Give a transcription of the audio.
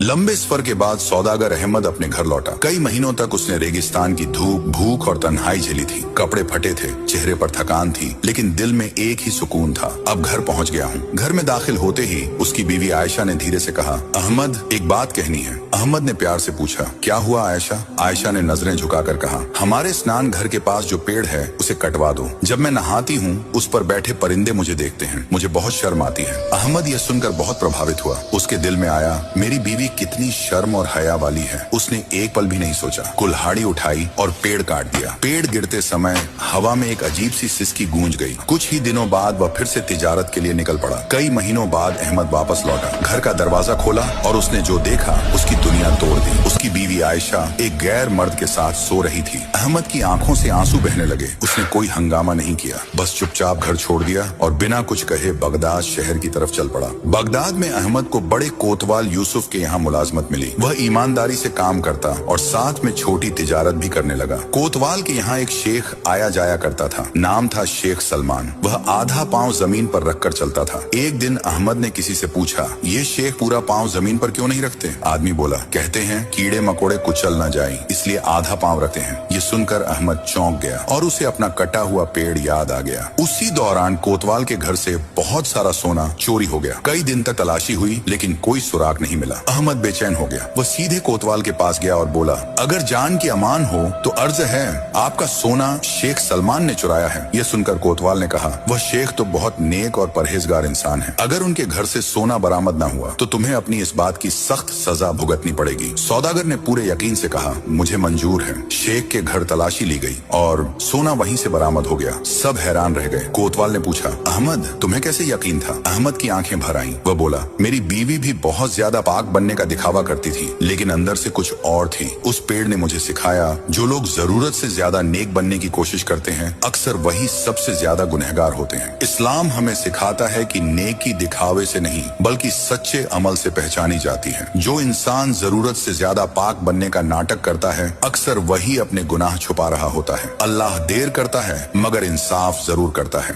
लंबे सफर के बाद सौदागर अहमद अपने घर लौटा। कई महीनों तक उसने रेगिस्तान की धूप, भूख और तन्हाई झेली थी। कपड़े फटे थे, चेहरे पर थकान थी, लेकिन दिल में एक ही सुकून था। अब घर पहुंच गया हूँ। घर में दाखिल होते ही उसकी बीवी आयशा ने धीरे से कहा, अहमद, एक बात कहनी है। अहमद ने प्यार से पूछा, क्या हुआ आयशा? आयशा ने नजरें झुकाकर कहा, हमारे स्नान घर के पास जो पेड़ है उसे कटवा दो। जब मैं नहाती हूँ उस पर बैठे परिंदे मुझे देखते हैं, मुझे बहुत शर्म आती है। अहमद यह सुनकर बहुत प्रभावित हुआ। उसके दिल में आया, मेरी बीवी कितनी शर्म और हया वाली है। उसने एक पल भी नहीं सोचा, कुल्हाड़ी उठाई और पेड़ काट दिया। पेड़ गिरते समय हवा में एक अजीब सी सिसकी गूंज गई। कुछ ही दिनों बाद वह फिर से तिजारत के लिए निकल पड़ा। कई महीनों बाद अहमद वापस लौटा। घर का दरवाजा खोला और उसने जो देखा उसकी दुनिया तोड़ दी। उसकी बीवी आयशा एक गैर मर्द के साथ सो रही थी। अहमद की आंखों से आंसू बहने लगे। उसने कोई हंगामा नहीं किया, बस चुपचाप घर छोड़ दिया और बिना कुछ कहे बगदाद शहर की तरफ चल पड़ा। बगदाद में अहमद को बड़े कोतवाल यूसुफ के यहाँ मुलाजमत मिली। वह ईमानदारी से काम करता और साथ में छोटी तिजारत भी करने लगा। कोतवाल के यहाँ एक शेख आया जाया करता था। नाम था शेख सलमान। वह आधा पांव जमीन पर रखकर चलता था। एक दिन अहमद ने किसी से पूछा, ये शेख पूरा पांव जमीन पर क्यों नहीं रखते? आदमी बोला, कहते हैं कीड़े मकोड़े कुचल न जाएं, इसलिए आधा पांव रखते हैं। ये सुनकर अहमद चौंक गया और उसे अपना कटा हुआ पेड़ याद आ गया। उसी दौरान कोतवाल के घर से बहुत सारा सोना चोरी हो गया। कई दिन तक तलाशी हुई लेकिन कोई सुराग नहीं मिला। अहमद बेचैन हो गया। वह सीधे कोतवाल के पास गया और बोला, अगर जान की अमान हो तो अर्ज है, आपका सोना शेख सलमान ने चुराया है। यह सुनकर कोतवाल ने कहा, वह शेख तो बहुत नेक और परहेजगार इंसान है। अगर उनके घर से सोना बरामद न हुआ तो तुम्हें अपनी इस बात की सख्त सजा भुगतनी पड़ेगी। सौदागर ने पूरे यकीन से कहा, मुझे मंजूर है। शेख के घर तलाशी ली गई और सोना वहीं से बरामद हो गया। सब हैरान रह गए। कोतवाल ने पूछा, अहमद, तुम्हें कैसे यकीन था? अहमद की आंखें भर आईं। वह बोला, मेरी बीवी भी बहुत ज्यादा पाक बनने का दिखावा करती थी, लेकिन अंदर से कुछ और थी। उस पेड़ ने मुझे सिखाया, जो लोग जरूरत से ज्यादा नेक बनने की कोशिश करते हैं अक्सर वही सबसे ज्यादा गुनहगार होते हैं। इस्लाम हमें सिखाता है कि नेकी दिखावे से नहीं बल्कि सच्चे अमल से पहचानी जाती है। जो इंसान जरूरत से ज्यादा पाक बनने का नाटक करता है अक्सर वही अपने गुनाह छुपा रहा होता है। अल्लाह देर करता है मगर इंसाफ जरूर करता है।